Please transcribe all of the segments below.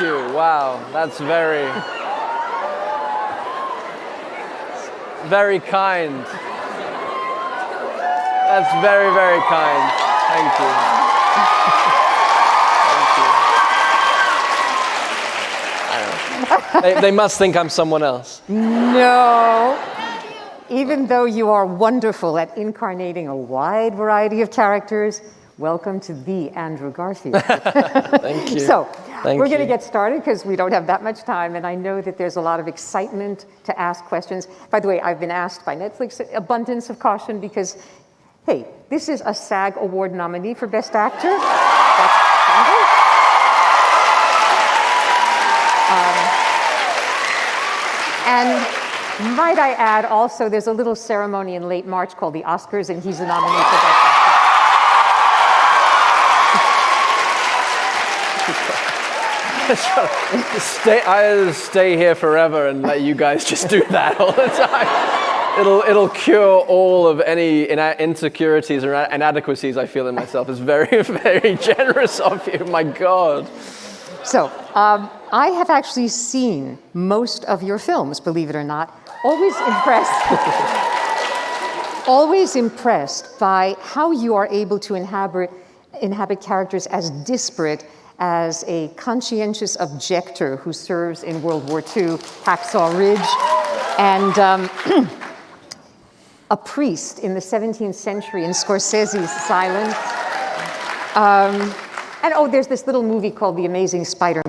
you. Wow, that's very, very kind. That's very, very kind. Thank you. Thank you. They must think I'm someone else. No. Even though you are wonderful at incarnating a wide variety of characters, welcome to the Andrew Garfield. Thank you. So, Thank we're going to you. get started because we don't have that much time, and I know that there's a lot of excitement to ask questions. By the way, I've been asked by Netflix, abundance of caution, because, hey, this is a SAG Award nominee for Best Actor. That's standard. And might I add also, there's a little ceremony in late March called the Oscars, and he's a nominee for Best Actor. I'll stay here forever and let you guys just do that all the time. It'll cure all of any insecurities or inadequacies I feel in myself. It's very, very generous of you. My God. So, I have actually seen most of your films, believe it or not. Always impressed by how you are able to inhabit characters as disparate as a conscientious objector who serves in World War II, Hacksaw Ridge, and a priest in the 17th century in Scorsese's Silence. And oh, there's this little movie called The Amazing Spiderman.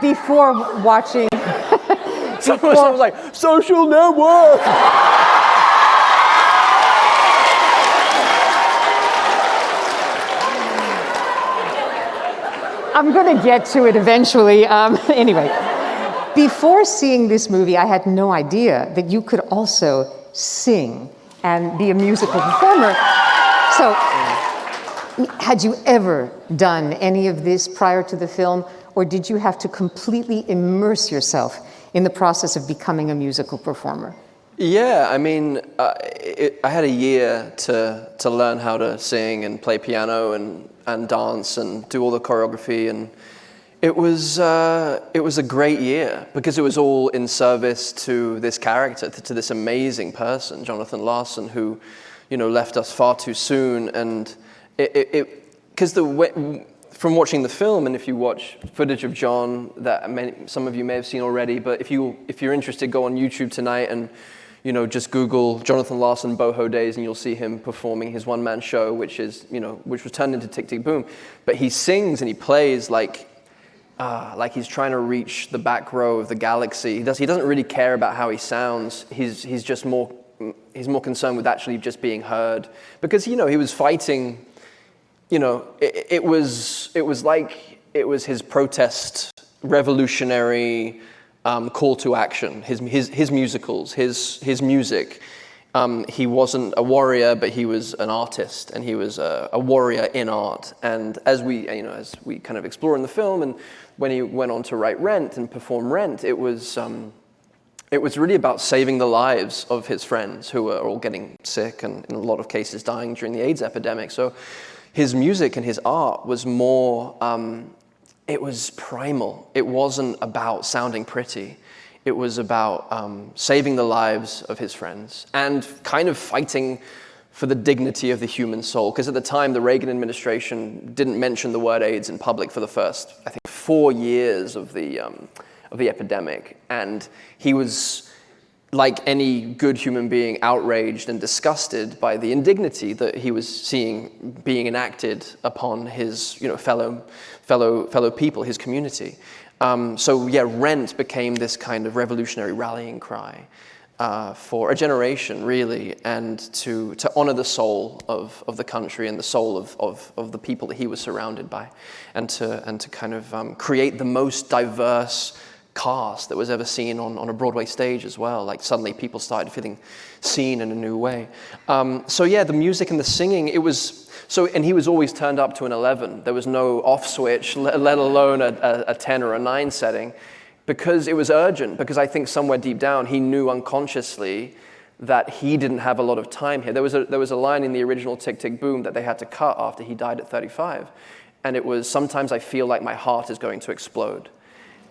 Before watching... Someone was like, Social Network! I'm going to get to it eventually. Anyway, before seeing this movie, I had no idea that you could also sing and be a musical performer. So, had you ever done any of this prior to the film, or did you have to completely immerse yourself in the process of becoming a musical performer? Yeah, I mean, I had a year to learn how to sing and play piano and dance and do all the choreography, and it was a great year because it was all in service to this character, to this amazing person, Jonathan Larson, who, left us far too soon, and from watching the film, and if you watch footage of John that some of you may have seen already, but if you're interested, go on YouTube tonight and just Google Jonathan Larson Boho Days, and you'll see him performing his one-man show, which was turned into Tick Tick Boom. But he sings and he plays like he's trying to reach the back row of the galaxy. He doesn't really care about how he sounds. He's more concerned with actually just being heard, because he was fighting. It was his protest, revolutionary call to action. His musicals, his music. He wasn't a warrior, but he was an artist, and he was a warrior in art. And as we kind of explore in the film, and when he went on to write Rent and perform Rent, it was really about saving the lives of his friends who were all getting sick and in a lot of cases dying during the AIDS epidemic. So his music and his art was more, it was primal. It wasn't about sounding pretty. It was about saving the lives of his friends and kind of fighting for the dignity of the human soul. Because at the time, the Reagan administration didn't mention the word AIDS in public for the first, I think, 4 years of the epidemic. And he was, like any good human being, outraged and disgusted by the indignity that he was seeing being enacted upon his, fellow people, his community. Rent became this kind of revolutionary rallying cry for a generation, really, and to honor the soul of the country and the soul of the people that he was surrounded by, and to kind of create the most diverse cast that was ever seen on a Broadway stage as well. Like suddenly people started feeling seen in a new way. So yeah, the music and the singing, it was, and he was always turned up to an 11. There was no off switch, let alone a 10 or a 9 setting, because it was urgent, because I think somewhere deep down he knew unconsciously that he didn't have a lot of time here. There was a line in the original Tick, Tick, Boom that they had to cut after he died at 35. And it was, sometimes I feel like my heart is going to explode.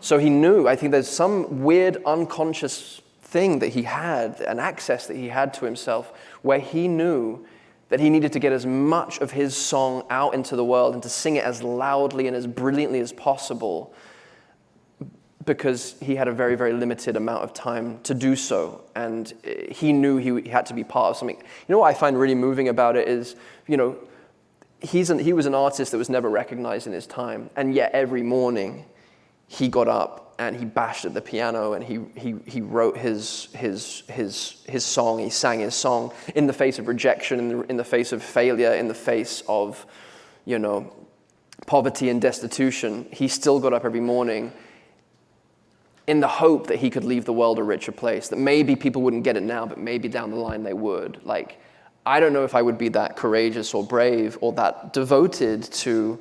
So he knew, I think there's some weird unconscious thing that he had, an access that he had to himself, where he knew that he needed to get as much of his song out into the world and to sing it as loudly and as brilliantly as possible, because he had a very, very limited amount of time to do so. And he knew he had to be part of something. You know what I find really moving about it is, you know, he was an artist that was never recognized in his time, and yet every morning he got up and he bashed at the piano and he wrote his song, he sang his song in the face of rejection, in the face of failure, in the face of, you know, poverty and destitution. He still got up every morning in the hope that he could leave the world a richer place, that maybe people wouldn't get it now, but maybe down the line they would. Like, I don't know if I would be that courageous or brave or that devoted to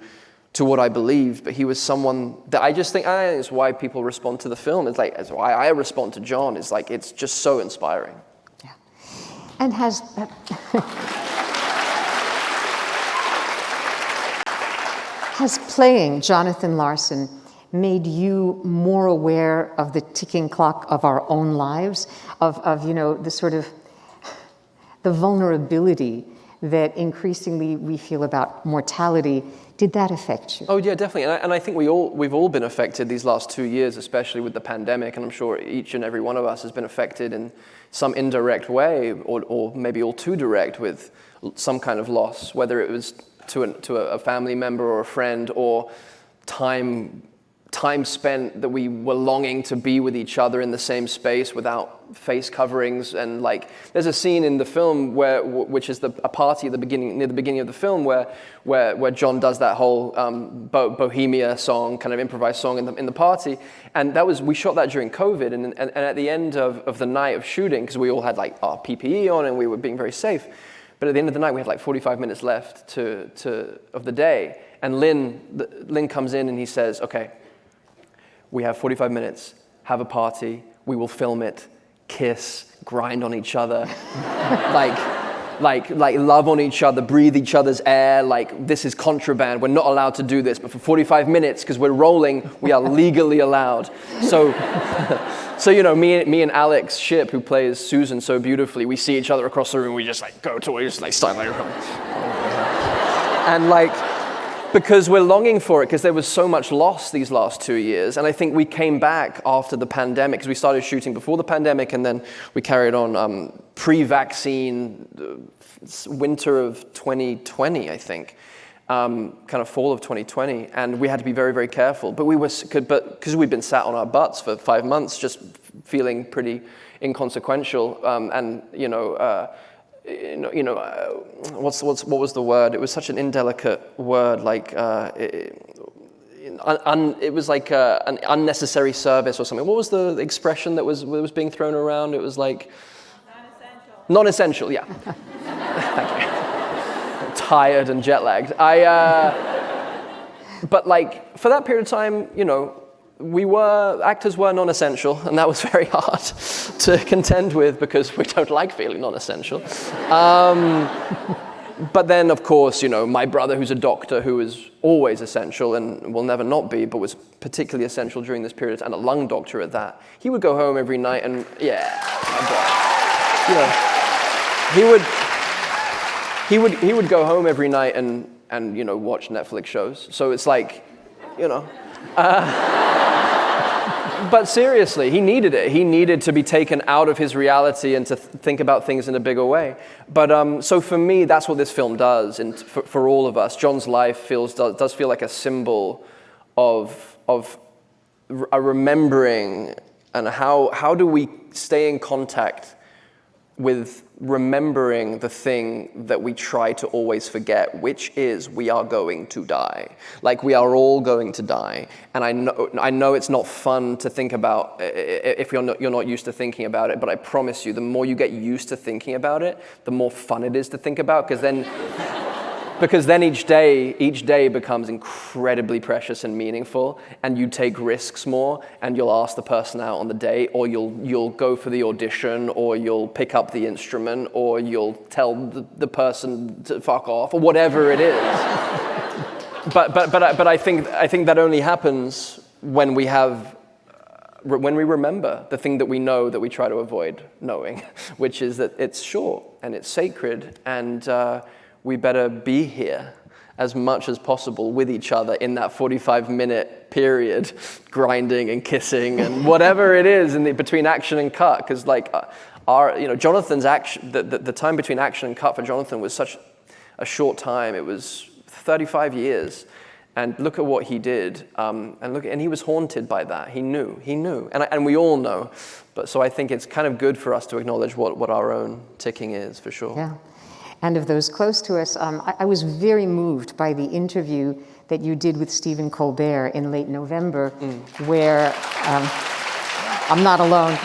what I believed, but he was someone that I think it's why people respond to the film. It's why I respond to John. It's like, it's just so inspiring. Yeah. And has playing Jonathan Larson made you more aware of the ticking clock of our own lives, of you know, the sort of the vulnerability that increasingly we feel about mortality? Did that affect you? Oh yeah, definitely. And I think we've all been affected these last 2 years, especially with the pandemic. And I'm sure each and every one of us has been affected in some indirect way, or maybe all too direct, with some kind of loss, whether it was to a family member or a friend, or time spent that we were longing to be with each other in the same space without face coverings. And like, there's a scene in the film which is a party at the beginning, near the beginning of the film, where John does that whole Bohemia song, kind of improvised song in the party. And we shot that during COVID. And at the end of the night of shooting, because we all had like our PPE on and we were being very safe, but at the end of the night we had like 45 minutes left of the day. And Lin comes in and he says, okay, we have 45 minutes, have a party, we will film it, kiss, grind on each other, like love on each other, breathe each other's air, like this is contraband, we're not allowed to do this, but for 45 minutes, because we're rolling, we are legally allowed. So you know, me and Alex Shipp, who plays Susan so beautifully, we see each other across the room, we just like go to, we just like start like, and like, because we're longing for it, because there was so much loss these last 2 years. And I think we came back after the pandemic, because we started shooting before the pandemic, and then we carried on pre-vaccine, winter of 2020, I think, kind of fall of 2020. And we had to be very, very careful. But because we'd been sat on our butts for 5 months, just feeling pretty inconsequential, and you know, what was the word? It was such an indelicate word, like it was like an unnecessary service or something. What was the expression that was being thrown around? It was like non-essential. Non-essential, yeah. Thank you. Tired and jet lagged. But like for that period of time, you know, actors were non-essential, and that was very hard to contend with because we don't like feeling non-essential. But then, of course, you know, my brother, who's a doctor, who is always essential and will never not be, but was particularly essential during this period, and a lung doctor at that, he would go home every night and, yeah, you know, he would go home every night and you know, watch Netflix shows. So it's like, you know. But seriously, he needed it. He needed to be taken out of his reality and to think about things in a bigger way. But so for me, that's what this film does, and for all of us, John's life does feel like a symbol of a remembering, and how do we stay in contact with remembering the thing that we try to always forget, which is we are going to die. Like, we are all going to die. And I know it's not fun to think about if you're not used to thinking about it, but I promise you, the more you get used to thinking about it, the more fun it is to think about, because then each day becomes incredibly precious and meaningful, and you take risks more, and you'll ask the person out on the date, or you'll go for the audition, or you'll pick up the instrument, or you'll tell the person to fuck off, or whatever it is. but I think that only happens when we remember the thing that we know that we try to avoid knowing, which is that it's short and it's sacred, and we better be here as much as possible with each other in that 45-minute period, grinding and kissing and whatever it is between action and cut. Because Jonathan's action, the time between action and cut for Jonathan was such a short time. It was 35 years. And look at what he did, and he was haunted by that. He knew, and we all know. But so I think it's kind of good for us to acknowledge what our own ticking is, for sure. Yeah. And of those close to us, I was very moved by the interview that you did with Stephen Colbert in late November, where, I'm not alone,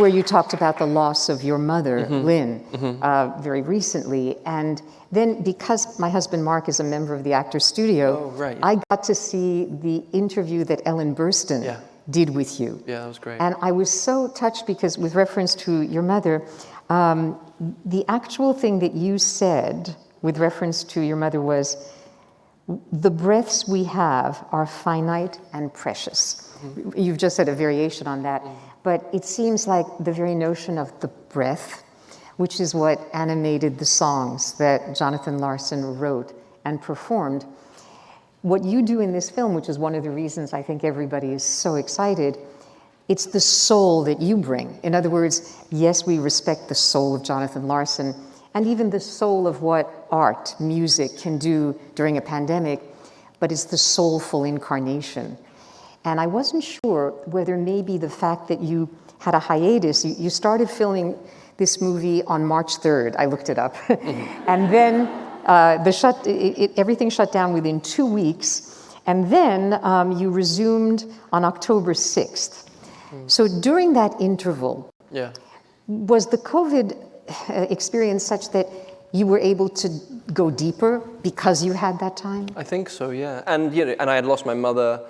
where you talked about the loss of your mother, Lynn, very recently. And then, because my husband Mark is a member of the Actors Studio, I got to see the interview that Ellen Burstyn did with you. Yeah, that was great. And I was so touched because, with reference to your mother, the actual thing that you said with reference to your mother was, the breaths we have are finite and precious. You've just said a variation on that, but it seems like the very notion of the breath, which is what animated the songs that Jonathan Larson wrote and performed. What you do in this film, which is one of the reasons I think everybody is so excited, it's the soul that you bring. In other words, yes, we respect the soul of Jonathan Larson, and even the soul of what art, music can do during a pandemic, but it's the soulful incarnation. And I wasn't sure whether maybe the fact that you had a hiatus, you started filming this movie on March 3rd, I looked it up, and then everything shut down within 2 weeks, and then you resumed on October 6th. So during that interval, was the COVID experience such that you were able to go deeper because you had that time? I think so, yeah. And and I had lost my mother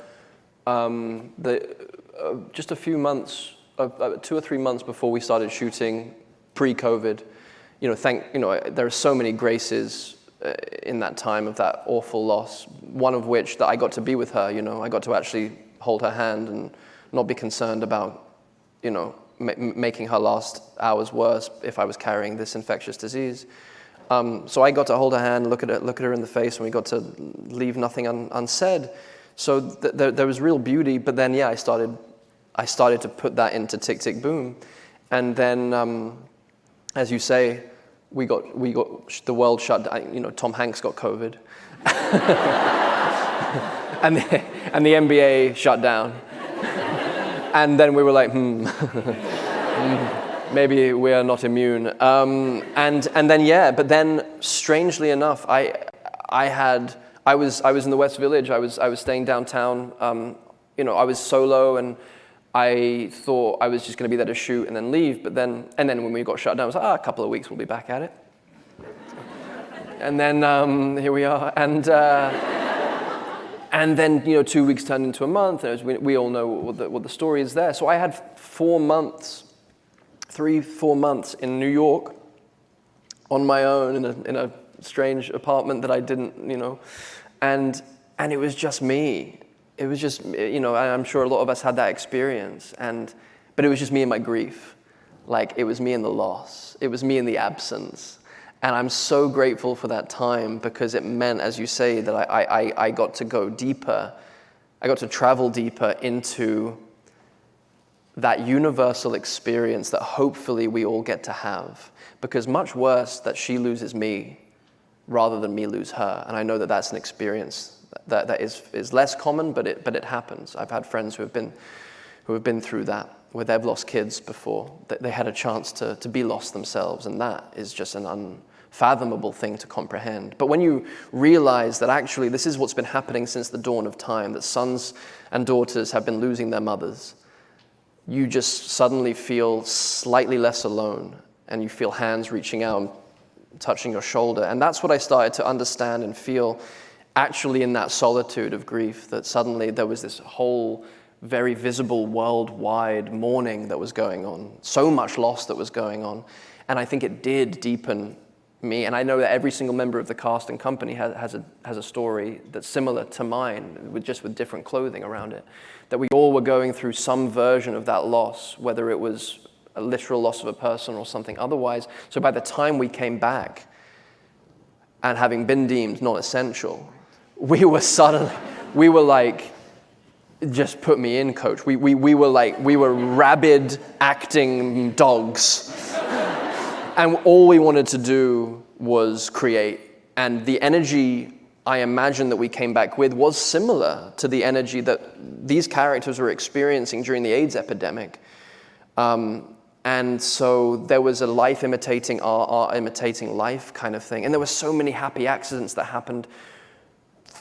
just a few months, 2 or 3 months before we started shooting pre-COVID. There are so many graces in that time of that awful loss. One of which that I got to be with her. I got to actually hold her hand and not be concerned about, making her last hours worse if I was carrying this infectious disease. So I got to hold her hand, look at her in the face, and we got to leave nothing unsaid. So there was real beauty. But then, I started to put that into Tick Tick Boom, and then, as you say, we got the world shut down. Tom Hanks got COVID, and the NBA shut down. And then we were like, maybe we are not immune. And then, but then strangely enough, I was in the West Village. I was staying downtown. I was solo, and I thought I was just going to be there to shoot and then leave. But then when we got shut down, I was like, a couple of weeks, we'll be back at it. And then here we are, and then 2 weeks turned into a month, and we all know what the story is there. So I had 4 months, 3-4 months in New York on my own in a strange apartment that I didn't, and it was just me. It was just, I'm sure a lot of us had that experience, but it was just me and my grief. Like, it was me and the loss. It was me and the absence. And I'm so grateful for that time, because it meant, as you say, that I got to go deeper. I got to travel deeper into that universal experience that hopefully we all get to have. Because much worse that she loses me rather than me lose her. And I know that that's an experience that is less common, but it happens. I've had friends who have been through that. where they've lost kids before, that they had a chance to be lost themselves, and that is just an unfathomable thing to comprehend. But when you realize that actually this is what's been happening since the dawn of time, that sons and daughters have been losing their mothers, you just suddenly feel slightly less alone, and you feel hands reaching out and touching your shoulder. And that's what I started to understand and feel actually in that solitude of grief, that suddenly there was this whole very visible worldwide mourning that was going on, so much loss that was going on. And I think it did deepen me. And I know that every single member of the cast and company has a story that's similar to mine, with different clothing around it. That we all were going through some version of that loss, whether it was a literal loss of a person or something otherwise. So by the time we came back, and having been deemed non-essential, we were like, just put me in, coach. We were rabid acting dogs. And all we wanted to do was create. And the energy I imagine that we came back with was similar to the energy that these characters were experiencing during the AIDS epidemic. And so there was a life imitating art imitating life kind of thing. And there were so many happy accidents that happened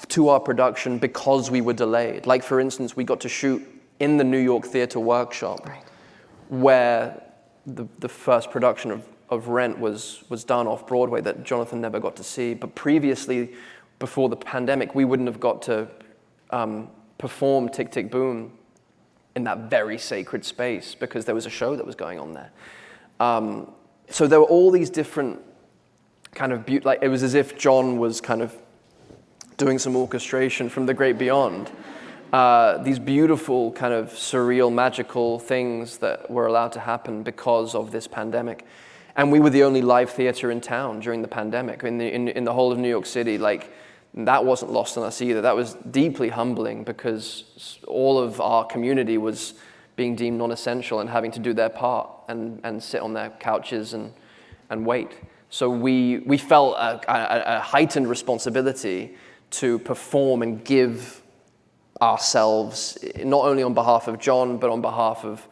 to our production because we were delayed. Like, for instance, we got to shoot in the New York Theatre Workshop, right, where the first production of Rent was done off Broadway that Jonathan never got to see. But previously, before the pandemic, we wouldn't have got to perform Tick, Tick, Boom in that very sacred space because there was a show that was going on there. So there were all these different kind of like, it was as if John was kind of doing some orchestration from the great beyond. These beautiful kind of surreal, magical things that were allowed to happen because of this pandemic. And we were the only live theater in town during the pandemic. In the whole of New York City, like, that wasn't lost on us either. That was deeply humbling because all of our community was being deemed non-essential and having to do their part and sit on their couches and wait. So we felt a heightened responsibility to perform and give ourselves, not only on behalf of John, but on behalf of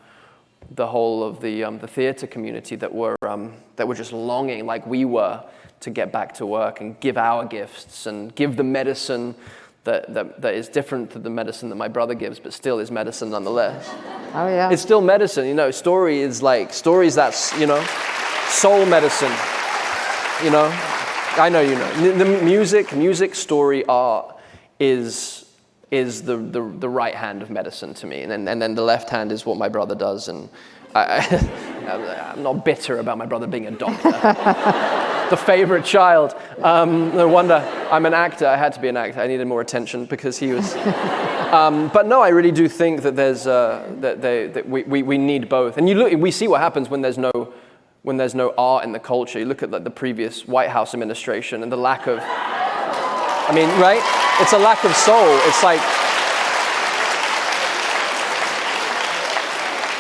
the whole of the theater community that were just longing, like we were, to get back to work and give our gifts and give the medicine that is different to the medicine that my brother gives, but still is medicine nonetheless. Oh yeah. It's still medicine, stories that's, soul medicine, I know you know. The music, story, art is the right hand of medicine to me, and then the left hand is what my brother does, and I'm not bitter about my brother being a doctor. The favorite child. No wonder I'm an actor. I had to be an actor. I needed more attention because he was. But no, I really do think that there's that we need both. And we see what happens when there's no art in the culture. You look at the previous White House administration and the lack of. Right? It's a lack of soul. It's like.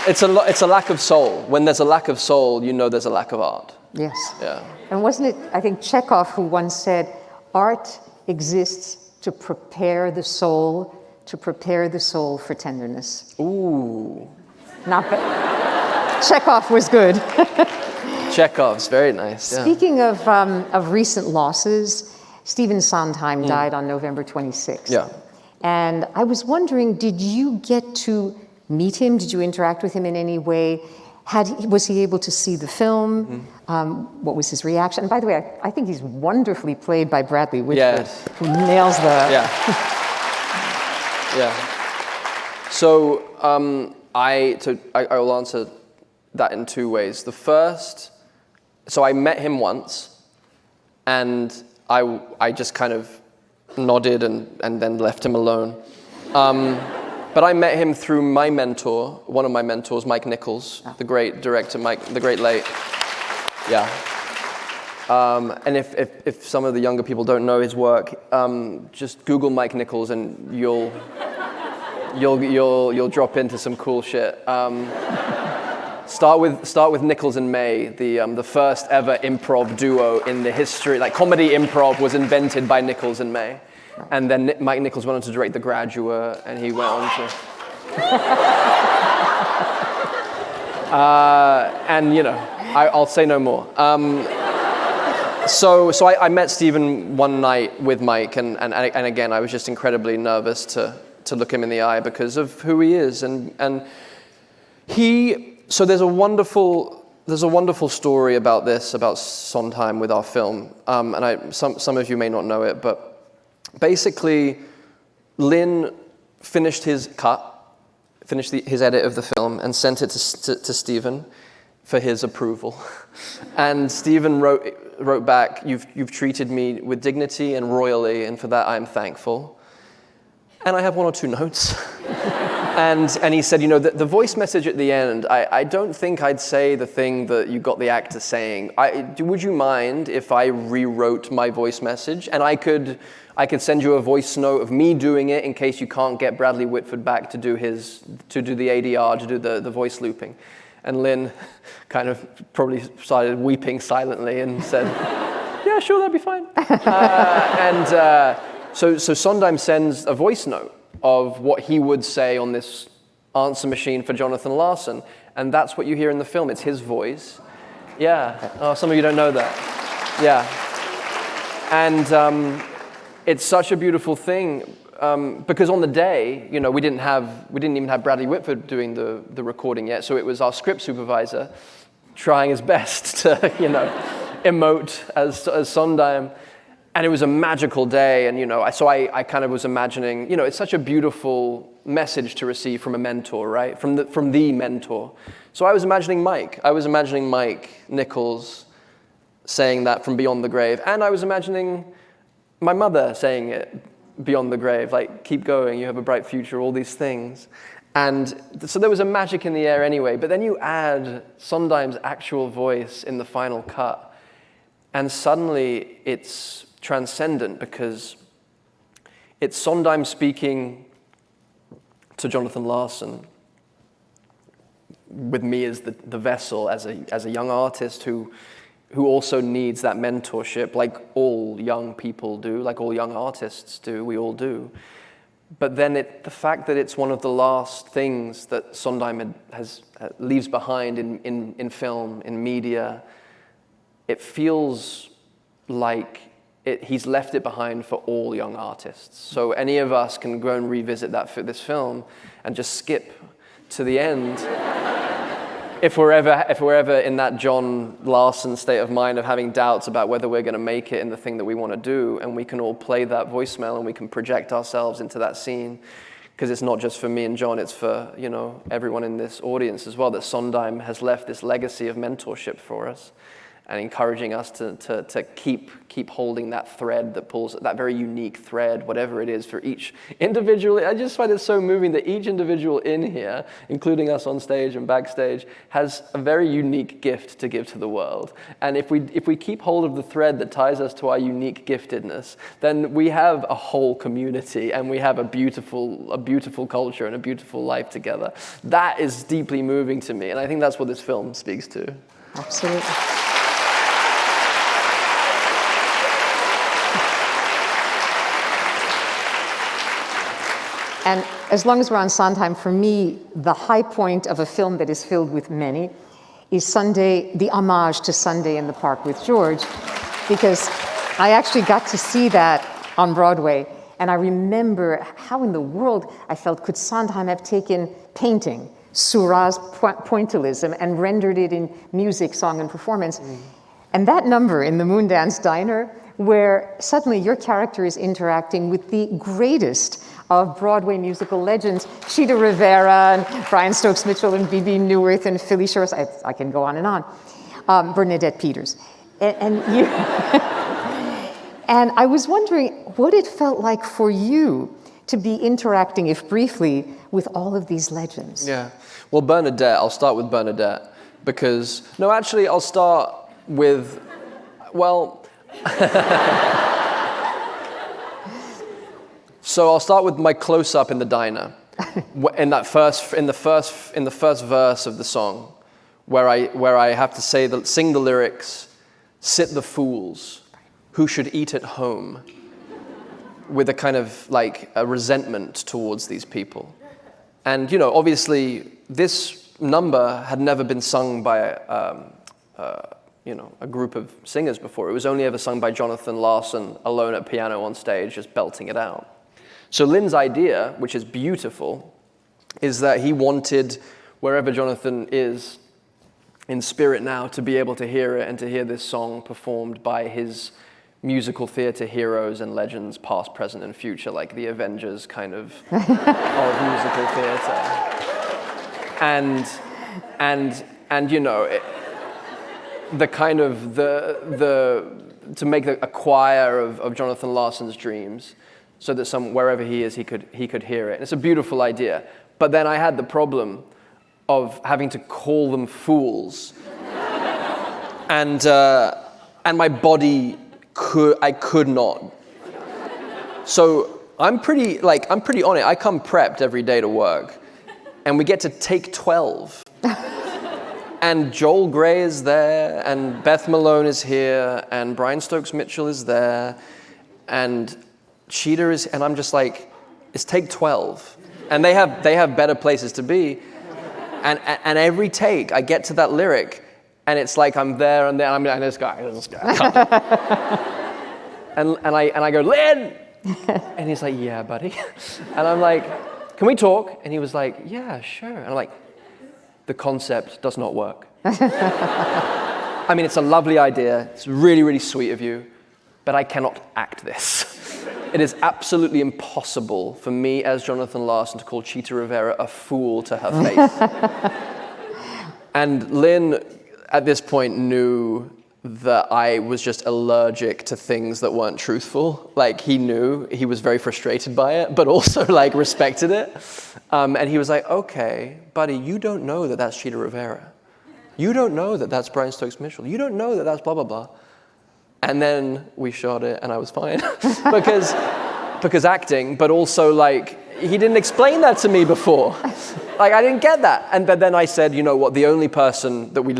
It's a lack of soul. When there's a lack of soul, there's a lack of art. Yes. Yeah. And wasn't it, I think, Chekhov who once said, art exists to prepare the soul for tenderness. Ooh. Not bad. Chekhov was good. Chekhov's very nice. Yeah. Speaking of recent losses, Stephen Sondheim died on November 26th. Yeah. And I was wondering, did you get to meet him? Did you interact with him in any way? Was he able to see the film? Mm-hmm. What was his reaction? And by the way, I think he's wonderfully played by Bradley Whitford, who nails the... Yeah. Yeah. So I will answer that in two ways. The first, so I met him once, and I just kind of nodded and then left him alone. But I met him through my mentor, one of my mentors, Mike Nichols, the great director, the great late. Yeah. And if some of the younger people don't know his work, just Google Mike Nichols and you'll drop into some cool shit. Start with Nichols and May, the first ever improv duo in the history. Like, comedy improv was invented by Nichols and May. And then Mike Nichols went on to direct The Graduate, and he went on to... And I'll say no more. So I met Stephen one night with Mike, and again, I was just incredibly nervous to look him in the eye because of who he is, and so there's a wonderful story about this, about Sondheim with our film, and some of you may not know it, but basically, Lin finished his his edit of the film, and sent it to Stephen for his approval. And Stephen wrote back, "You've treated me with dignity and royally, and for that I am thankful." And I have one or two notes. and he said, the voice message at the end, I don't think I'd say the thing that you got the actor saying. Would you mind if I rewrote my voice message? And I could send you a voice note of me doing it in case you can't get Bradley Whitford back to do the ADR, to do the voice looping. And Lin kind of probably started weeping silently and said, "Yeah, sure, that'd be fine." So Sondheim sends a voice note of what he would say on this answer machine for Jonathan Larson, and that's what you hear in the film. It's his voice. Yeah. Oh, some of you don't know that. Yeah. And it's such a beautiful thing. Because on the day, we didn't even have Bradley Whitford doing the recording yet, so it was our script supervisor trying his best to, emote as Sondheim, and it was a magical day, and I kind of was imagining, it's such a beautiful message to receive from a mentor, right? From the mentor. So I was imagining Mike. Nichols saying that from beyond the grave, and I was imagining my mother saying it beyond the grave, like, keep going, you have a bright future, all these things. And so there was a magic in the air anyway, but then you add Sondheim's actual voice in the final cut, and suddenly it's transcendent because it's Sondheim speaking to Jonathan Larson with me as the vessel, as a young artist who also needs that mentorship, like all young people do, like all young artists do, we all do. But then the fact that it's one of the last things that Sondheim leaves behind in film, in media, it feels like he's left it behind for all young artists. So any of us can go and revisit this film and just skip to the end. If we're ever in that John Larson state of mind of having doubts about whether we're going to make it in the thing that we want to do, and we can all play that voicemail and we can project ourselves into that scene, because it's not just for me and John, it's for everyone in this audience as well, that Sondheim has left this legacy of mentorship for us and encouraging us to keep holding that thread that pulls, that very unique thread, whatever it is for each individual. I just find it so moving that each individual in here, including us on stage and backstage, has a very unique gift to give to the world. And if we keep hold of the thread that ties us to our unique giftedness, then we have a whole community and we have a beautiful culture and a beautiful life together. That is deeply moving to me, and I think that's what this film speaks to. Absolutely. And as long as we're on Sondheim, for me, the high point of a film that is filled with many is Sunday, the homage to Sunday in the Park with George, because I actually got to see that on Broadway, and I remember how in the world I felt, could Sondheim have taken painting, Seurat's pointillism, and rendered it in music, song, and performance. And that number in the Moondance Diner, where suddenly your character is interacting with the greatest of Broadway musical legends, Cheetah Rivera and Brian Stokes Mitchell and B.B. Newirth and Philly Shores, I can go on and on, Bernadette Peters. And you, and I was wondering what it felt like for you to be interacting, if briefly, with all of these legends. Yeah, well, Bernadette, I'll start with Bernadette, because, no, actually, I'll start with, well, so I'll start with my close-up in the diner, in the first verse of the song, where I have to sing the lyrics, "Sit the fools who should eat at home," with a kind of like a resentment towards these people. And obviously this number had never been sung by a group of singers before. It was only ever sung by Jonathan Larson alone at piano on stage, just belting it out. So Lin's idea, which is beautiful, is that he wanted wherever Jonathan is in spirit now to be able to hear it and to hear this song performed by his musical theater heroes and legends, past, present, and future, like the Avengers kind of musical theater. And you know, the kind of to make a choir of Jonathan Larson's dreams, so that wherever he is, he could hear it. And it's a beautiful idea. But then I had the problem of having to call them fools, and my body could not. So I'm pretty on it. I come prepped every day to work, and we get to take 12. And Joel Grey is there, and Beth Malone is here, and Brian Stokes Mitchell is there, and Cheetah is, and I'm just like, it's take 12. And they have better places to be. And every take, I get to that lyric, and it's like I'm there, and this guy. and I go, Lin! And he's like, yeah, buddy. And I'm like, can we talk? And he was like, yeah, sure. And I'm like, the concept does not work. I mean, it's a lovely idea. It's really, really sweet of you, but I cannot act this. It is absolutely impossible for me as Jonathan Larson to call Cheetah Rivera a fool to her face. And Lin, at this point, knew that I was just allergic to things that weren't truthful. Like, he knew, he was very frustrated by it, but also like respected it. And he was like, okay, buddy, you don't know that that's Cheetah Rivera. You don't know that that's Brian Stokes Mitchell. You don't know that that's blah, blah, blah. And then we shot it, and I was fine. because acting, but also like, he didn't explain that to me before. Like, I didn't get that. And then I said, you know what, the only person that we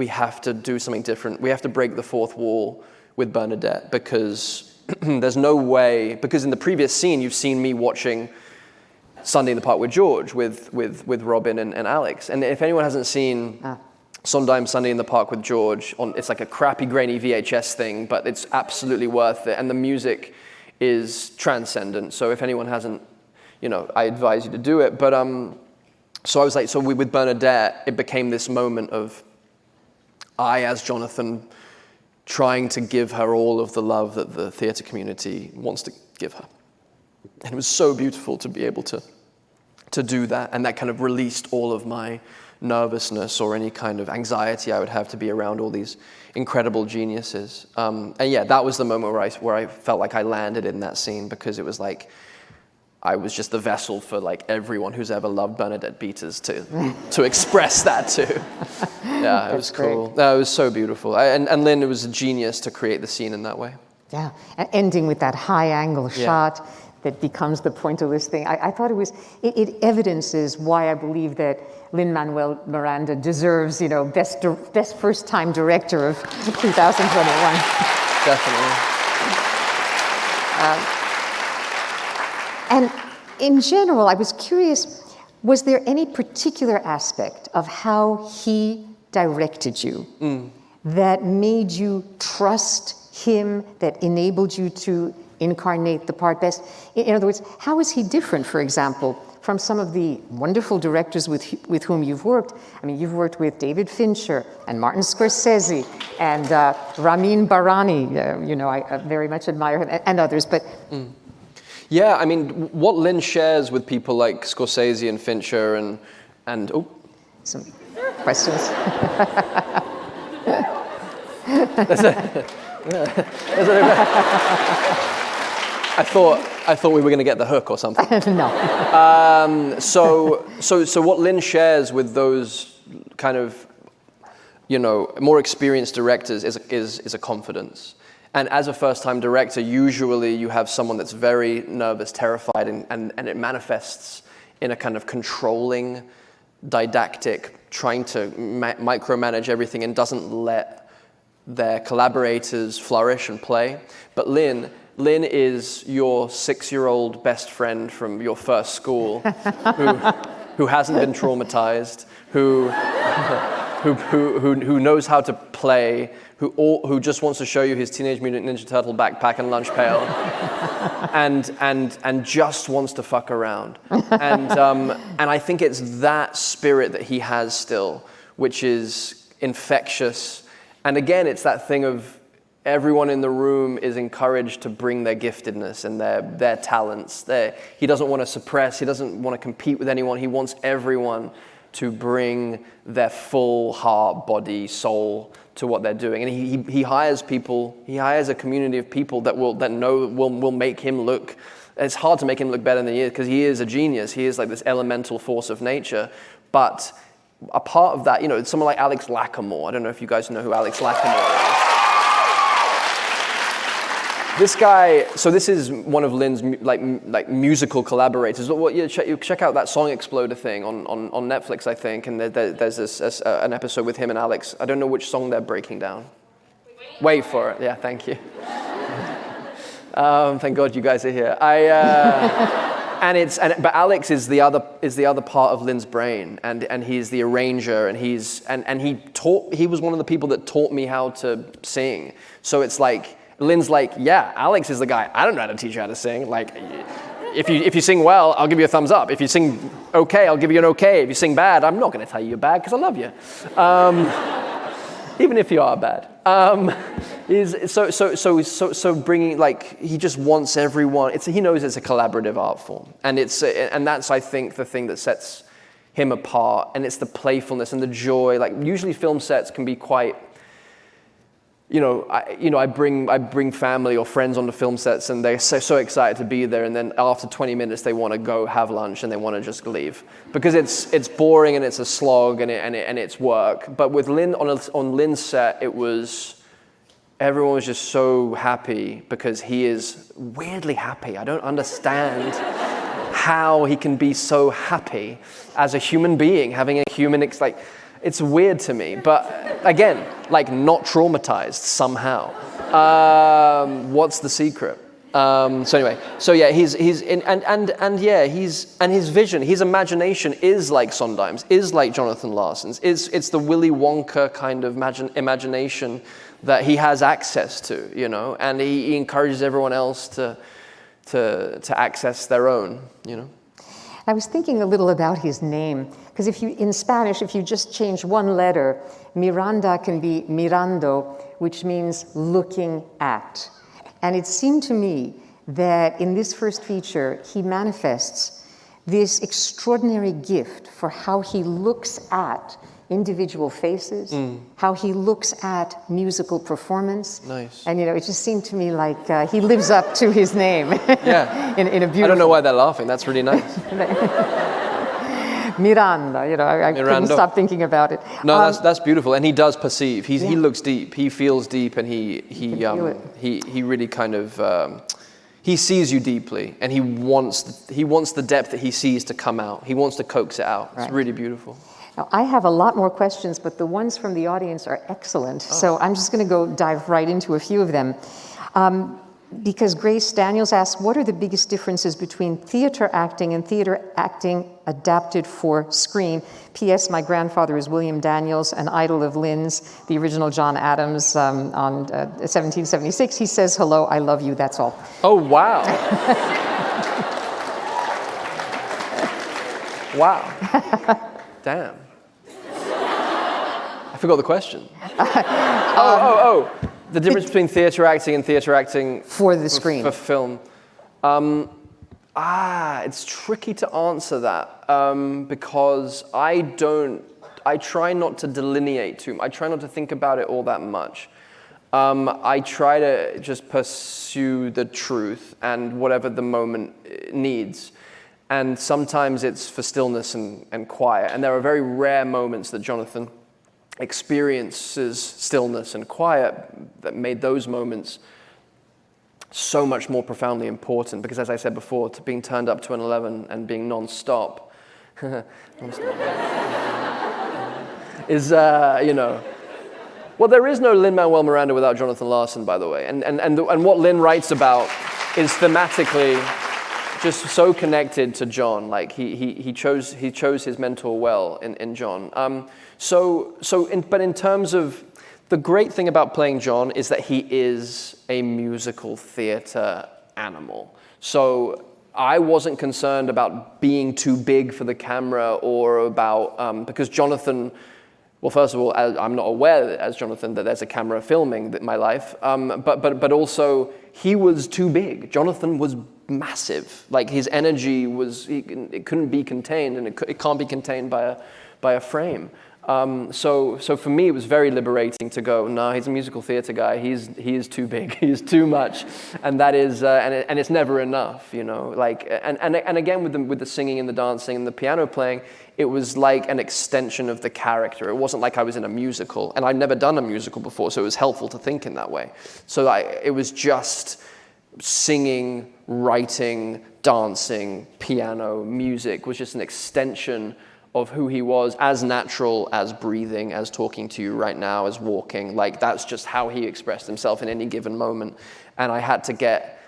have to do something different. We have to break the fourth wall with Bernadette, because there's no way, because in the previous scene, you've seen me watching Sunday in the Park with George, with Robin and Alex. And if anyone hasn't seen Sondheim Sunday in the Park with George, it's like a crappy, grainy VHS thing, but it's absolutely worth it. And the music is transcendent. So if anyone hasn't, you know, I advise you to do it. But so I was like, with Bernadette, it became this moment of I, as Jonathan, trying to give her all of the love that the theater community wants to give her. And it was so beautiful to be able to do that, and that kind of released all of my nervousness or any kind of anxiety I would have to be around all these incredible geniuses. And yeah, that was the moment where I felt like I landed in that scene, because it was like I was just the vessel for like everyone who's ever loved Bernadette Peters to express that to. Yeah, it was cool. No, it was so beautiful. And Lin was a genius to create the scene in that way. Yeah, and ending with that high angle shot that becomes the point of this thing. I thought it evidences why I believe that Lin-Manuel Miranda deserves, you know, best first time director of 2021. Definitely. And in general, I was curious, was there any particular aspect of how he directed you that made you trust him, that enabled you to incarnate the part best? In other words, how is he different, for example, from some of the wonderful directors with whom you've worked? I mean, you've worked with David Fincher and Martin Scorsese and Ramin Bahrani, you know, I very much admire him, and others, but... Yeah, I mean, what Lin shares with people like Scorsese and Fincher and Some questions. I thought we were going to get the hook or something. No. So what Lin shares with those kind of, you know, more experienced directors is a confidence. And as a first-time director, usually you have someone that's very nervous, terrified, and it manifests in a kind of controlling, didactic, trying to micromanage everything and doesn't let their collaborators flourish and play. But Lin is your 6-year-old best friend from your first school who who hasn't been traumatized, who knows how to play, who just wants to show you his Teenage Mutant Ninja Turtle backpack and lunch pail, and just wants to fuck around. And I think it's that spirit that he has still, which is infectious. And again, it's that thing of everyone in the room is encouraged to bring their giftedness and their talents. He doesn't want to suppress, he doesn't want to compete with anyone, he wants everyone to bring their full heart, body, soul to what they're doing. And he hires people, he hires a community of people that will make him look, it's hard to make him look better than he is, because he is a genius, he is like this elemental force of nature. But a part of that, someone like Alex Lacamoire, I don't know if you guys know who Alex Lacamoire is. This guy, so this is one of Lin's like musical collaborators. You check out that Song Exploder thing on Netflix, I think, and there's an episode with him and Alex. I don't know which song they're breaking down. Wait for it. Yeah, thank you. Thank God you guys are here. But Alex is the other part of Lin's brain, and he's the arranger, and he was one of the people that taught me how to sing. So it's like, Lin's like, yeah, Alex is the guy. I don't know how to teach you how to sing. Like, if you sing well, I'll give you a thumbs up. If you sing okay, I'll give you an okay. If you sing bad, I'm not going to tell you you're bad because I love you. Even if you are bad. So bringing, like, he just wants everyone. He knows it's a collaborative art form, and that's, I think, the thing that sets him apart. And it's the playfulness and the joy. Like, usually film sets can be quite. I bring family or friends onto film sets, and they're so excited to be there, and then after 20 minutes they want to go have lunch and they want to just leave because it's boring and it's a slog and it's work. But with Lin on Lin's set, everyone was just so happy because he is weirdly happy. I don't understand how he can be so happy as a human being, having a human it's weird to me, but again, like, not traumatized somehow. What's the secret? So anyway, his vision, his imagination is like Sondheim's, is like Jonathan Larson's. It's the Willy Wonka kind of imagination that he has access to, and he encourages everyone else to access their own, I was thinking a little about his name, because in Spanish, if you just change one letter, Miranda can be mirando, which means looking at. And it seemed to me that in this first feature, he manifests this extraordinary gift for how he looks at individual faces, how he looks at musical performance. Nice. And, it just seemed to me like he lives up to his name. Yeah. in a beautiful... I don't know why they're laughing. That's really nice. Miranda, I couldn't stop thinking about it. No, that's beautiful. And he does perceive. He looks deep. He feels deep, and he really kind of... he sees you deeply, and he wants the depth that he sees to come out. He wants to coax it out. It's really beautiful. Now, I have a lot more questions, but the ones from the audience are excellent. So I'm just going to dive right into a few of them. Because Grace Daniels asks, what are the biggest differences between theater acting and theater acting adapted for screen? P.S. My grandfather is William Daniels, an idol of Lin's, the original John Adams on 1776. He says, hello, I love you, that's all. Oh, wow. Wow. Damn. I forgot the question. The difference between theater acting and theater acting for the screen. For film. It's tricky to answer that because I try not to delineate too much. I try not to think about it all that much. I try to just pursue the truth and whatever the moment needs. And sometimes it's for stillness and quiet. And there are very rare moments that Jonathan experiences stillness and quiet that made those moments so much more profoundly important. Because as I said before, to being turned up to an 11 and being non-stop is, well, there is no Lin-Manuel Miranda without Jonathan Larson, by the way. And what Lin writes about is thematically just so connected to John. Like he chose his mentor well in John. But in terms of the great thing about playing John is that he is a musical theater animal. So I wasn't concerned about being too big for the camera or about because Jonathan. Well, first of all, I'm not aware as Jonathan that there's a camera filming my life, but also he was too big. Jonathan was massive. Like his energy it couldn't be contained, and it can't be contained by a frame. So for me, it was very liberating to go, no, he's a musical theater guy. He is too big. He is too much, and that is and it's never enough, you know. Like and again with the singing and the dancing and the piano playing, it was like an extension of the character. It wasn't like I was in a musical, and I'd never done a musical before, so it was helpful to think in that way. So it was just singing, writing, dancing, piano, music was just an extension of who he was, as natural as breathing, as talking to you right now, as walking. Like that's just how he expressed himself in any given moment. And I had to get,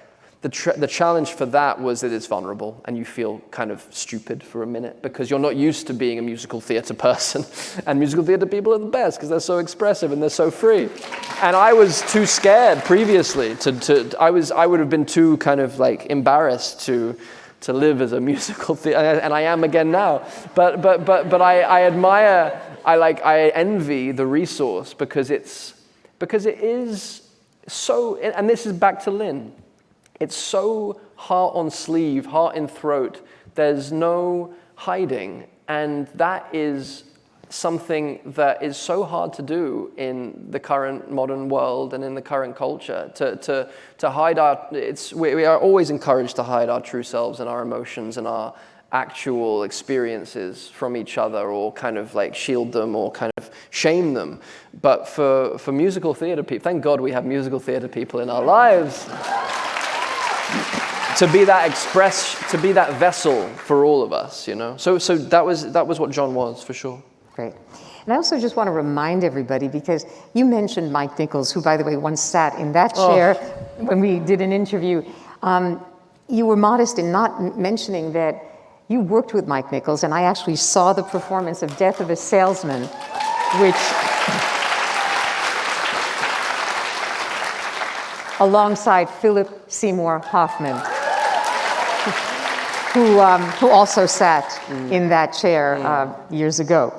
the challenge for that was that it's vulnerable and you feel kind of stupid for a minute because you're not used to being a musical theater person. And musical theater people are the best because they're so expressive and they're so free. And I was too scared previously I would have been too kind of like embarrassed to live as a musical theater, and I am again now. But I admire, I envy the resource because it is so, and this is back to Lin. It's so heart on sleeve, heart in throat. There's no hiding, and that is something that is so hard to do in the current modern world and in the current culture. To hide we are always encouraged to hide our true selves and our emotions and our actual experiences from each other, or kind of like shield them or kind of shame them. But for musical theater people, thank God we have musical theater people in our lives. To be that vessel for all of us, you know. So that was what John was, for sure. Great. And I also just want to remind everybody, because you mentioned Mike Nichols, who, by the way, once sat in that chair when we did an interview. You were modest in not mentioning that you worked with Mike Nichols, and I actually saw the performance of Death of a Salesman, which, alongside Philip Seymour Hoffman, who also sat in that chair years ago.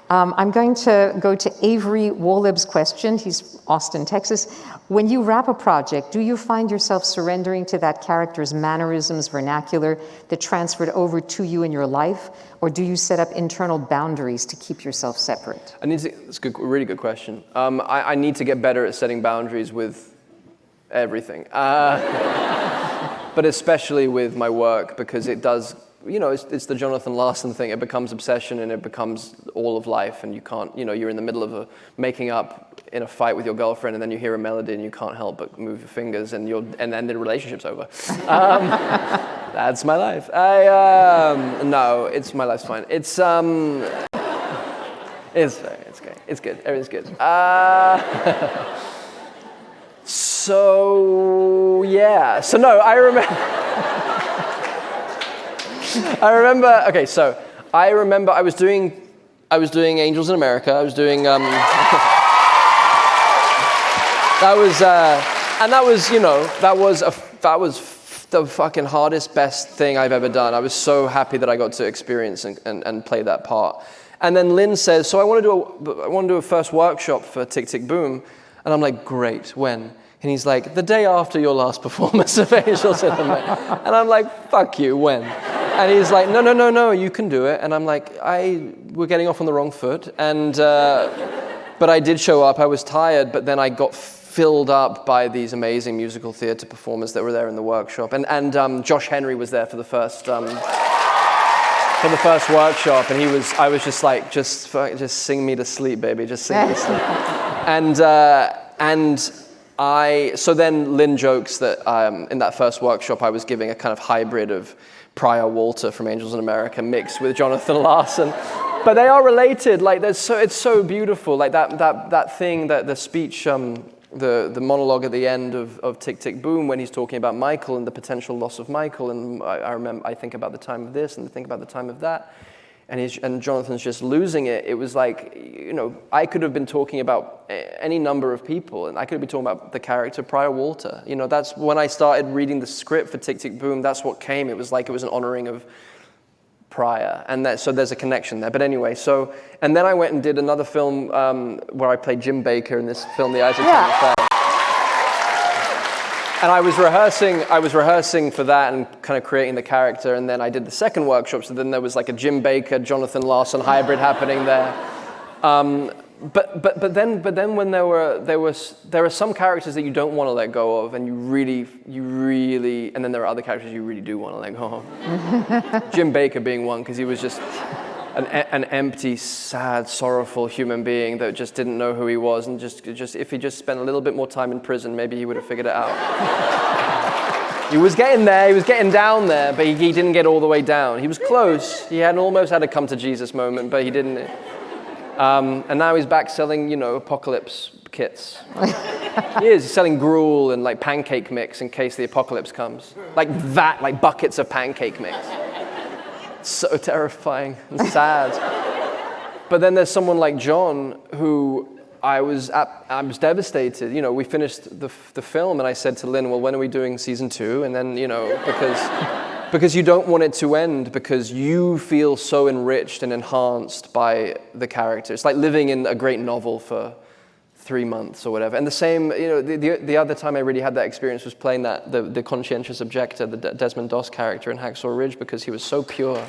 I'm going to go to Avery Woleb's question. He's Austin, Texas. When you wrap a project, do you find yourself surrendering to that character's mannerisms, vernacular that transferred over to you in your life? Or do you set up internal boundaries to keep yourself separate? It's a really good question. I need to get better at setting boundaries with everything. But especially with my work, because it does, you know, it's the Jonathan Larson thing. It becomes obsession and it becomes all of life, and you can't, you know, you're in the middle of making up in a fight with your girlfriend, and then you hear a melody and you can't help but move your fingers, and then the relationship's over. That's my life. No, my life's fine. It's great. It's good. Everything's good. So yeah. So no, I remember I was doing Angels in America. I was doing that was the fucking hardest, best thing I've ever done. I was so happy that I got to experience and play that part. And then Lin says, so I want to do a first workshop for Tick Tick Boom. And I'm like, great, when? And he's like, the day after your last performance of Angels in America. And I'm like, fuck you, when? And he's like, no, you can do it. And I'm like, we're getting off on the wrong foot. And but I did show up. I was tired, but then I got filled up by these amazing musical theater performers that were there in the workshop. And Josh Henry was there for the first workshop, and I was just like, just sing me to sleep, baby, just sing me to sleep. So then Lin jokes that in that first workshop I was giving a kind of hybrid of Prior Walter from Angels in America mixed with Jonathan Larson. But they are related, like it's so beautiful, like that thing, that the speech the monologue at the end of Tick, Tick, Boom, when he's talking about Michael and the potential loss of Michael, and I think about the time of this and think about the time of that, and Jonathan's just losing it. It was like, I could have been talking about any number of people, and I could have been talking about the character Pryor Walter. That's when I started reading the script for Tick, Tick, Boom. That's what came. It was like it was an honoring of Pryor, and so there's a connection there. But anyway, and then I went and did another film where I played Jim Bakker in this film, The Eyes of Tammy Faye. And I was rehearsing for that and kind of creating the character, and then I did the second workshop, so then there was like a Jim Bakker, Jonathan Larson hybrid happening there. But then when there are some characters that you don't want to let go of, and you really, and then there are other characters you really do want to let go of. Jim Bakker being one, because he was just an empty, sad, sorrowful human being that just didn't know who he was, and just if he just spent a little bit more time in prison, maybe he would have figured it out. He was getting there, he was getting down there, but he didn't get all the way down. He was close. He almost had a come to Jesus moment, but he didn't. And now he's back selling, apocalypse kits. He is. He's selling gruel and like pancake mix in case the apocalypse comes. Like buckets of pancake mix. So terrifying and sad. But then there's someone like John who I was devastated. We finished the film, and I said to Lin, well, when are we doing season 2? And then, because you don't want it to end, because you feel so enriched and enhanced by the character. It's like living in a great novel for 3 months or whatever. And the same, the other time I really had that experience was playing the conscientious objector, the Desmond Doss character in Hacksaw Ridge, because he was so pure,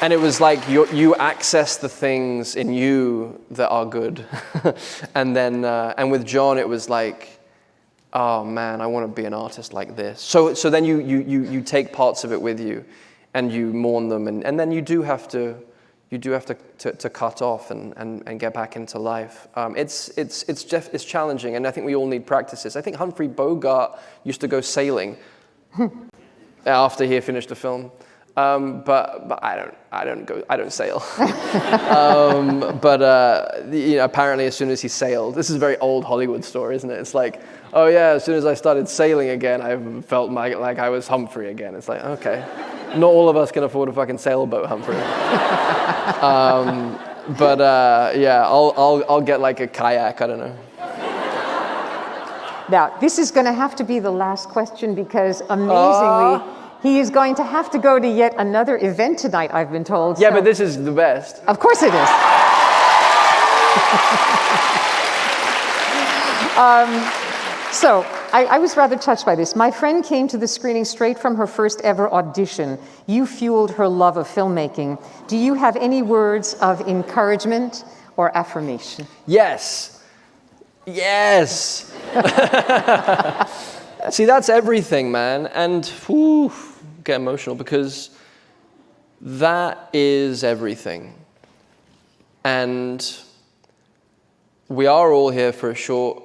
And it was like you access the things in you that are good. And then, and with John, it was like, oh man, I want to be an artist like this. So then you take parts of it with you, and you mourn them, and then you do have to cut off and get back into life. It's challenging, and I think we all need practices. I think Humphrey Bogart used to go sailing after he had finished a film. But I don't sail. Apparently as soon as he sailed, this is a very old Hollywood story, isn't it? It's like, oh yeah, as soon as I started sailing again, I felt like I was Humphrey again. It's like, okay, not all of us can afford a fucking sailboat, Humphrey. I'll get like a kayak, I don't know. Now, this is going to have to be the last question, because amazingly, he is going to have to go to yet another event tonight, I've been told. Yeah, but this is the best. Of course it is. So, I was rather touched by this. My friend came to the screening straight from her first ever audition. You fueled her love of filmmaking. Do you have any words of encouragement or affirmation? Yes. Yes. See, that's everything, man. And get emotional, because that is everything. And we are all here for a short,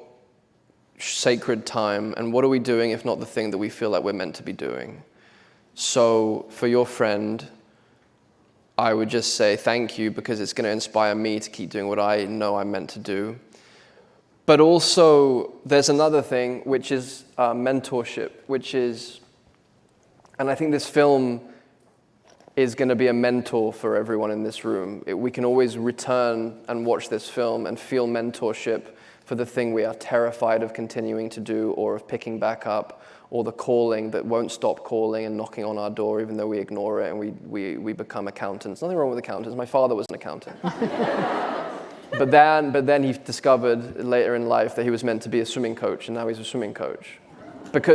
sacred time. And what are we doing if not the thing that we feel like we're meant to be doing? So for your friend, I would just say thank you, because it's going to inspire me to keep doing what I know I'm meant to do. But also, there's another thing, which is mentorship, and I think this film is going to be a mentor for everyone in this room. We can always return and watch this film and feel mentorship for the thing we are terrified of continuing to do, or of picking back up, or the calling that won't stop calling and knocking on our door even though we ignore it and we become accountants. Nothing wrong with accountants. My father was an accountant. But then he discovered later in life that he was meant to be a swimming coach, and now he's a swimming coach. But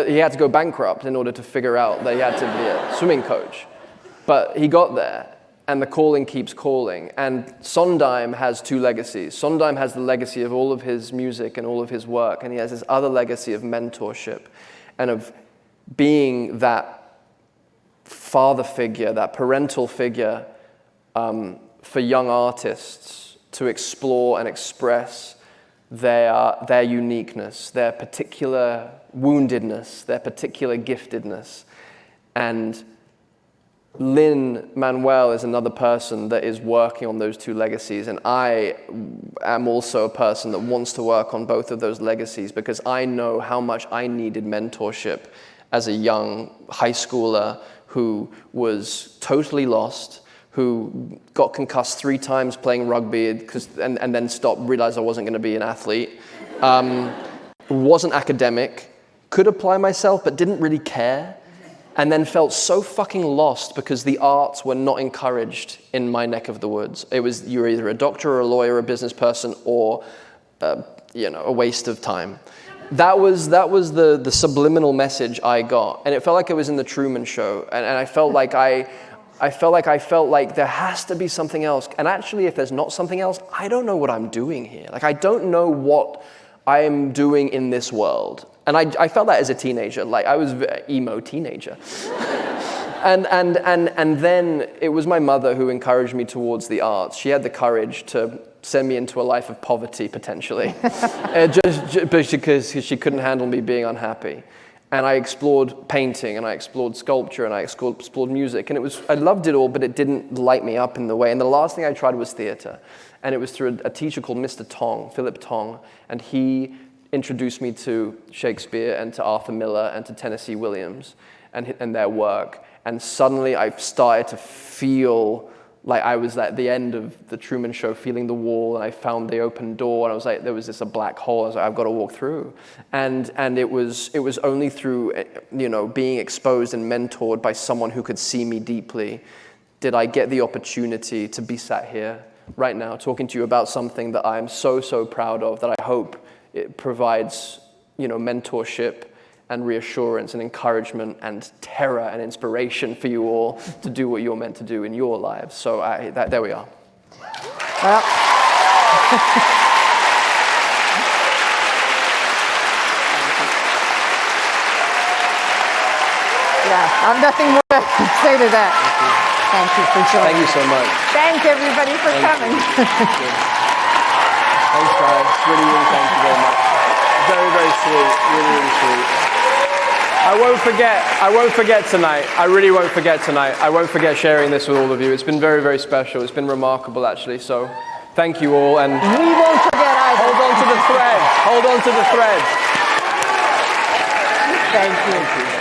he had to go bankrupt in order to figure out that he had to be a swimming coach. But he got there, and the calling keeps calling. And Sondheim has two legacies. Sondheim has the legacy of all of his music and all of his work, and he has this other legacy of mentorship and of being that father figure, that parental figure for young artists to explore and express their uniqueness, their particular woundedness, their particular giftedness. And Lin-Manuel is another person that is working on those two legacies, and I am also a person that wants to work on both of those legacies because I know how much I needed mentorship as a young high schooler who was totally lost, who got concussed 3 times playing rugby and then stopped, realized I wasn't going to be an athlete, wasn't academic, could apply myself but didn't really care, and then felt so fucking lost because the arts were not encouraged in my neck of the woods. It was, you were either a doctor or a lawyer, a business person, or a waste of time. That was the subliminal message I got, and it felt like it was in the Truman Show, and I felt like I felt like there has to be something else. And actually, if there's not something else, I don't know what I'm doing here. Like, I don't know what I'm doing in this world. And I felt that as a teenager. Like, I was an emo teenager. and then it was my mother who encouraged me towards the arts. She had the courage to send me into a life of poverty, potentially, just because she couldn't handle me being unhappy. And I explored painting, and I explored sculpture, and I explored music, and I loved it all, but it didn't light me up in the way. And the last thing I tried was theater, and it was through a teacher called Mr. Tong, Philip Tong, and he introduced me to Shakespeare and to Arthur Miller and to Tennessee Williams and their work. And suddenly I started to feel like I was at the end of the Truman Show, feeling the wall, and I found the open door, and I was like, there was a black hole. I was like, I've got to walk through. And it was only through being exposed and mentored by someone who could see me deeply did I get the opportunity to be sat here right now talking to you about something that I'm so proud of, that I hope it provides mentorship and reassurance and encouragement and terror and inspiration for you all to do what you're meant to do in your lives. So there we are. Well, yeah, I have nothing more to say to that. Thank you for joining. Thank you so much. Thank everybody for coming. Thanks, guys. Really, thank you very much. Very sweet. Really sweet. I won't forget tonight. I really won't forget tonight. I won't forget sharing this with all of you. It's been very special. It's been remarkable, actually. So thank you all. And we won't forget either. Hold on to the thread. Hold on to the thread. Thank you.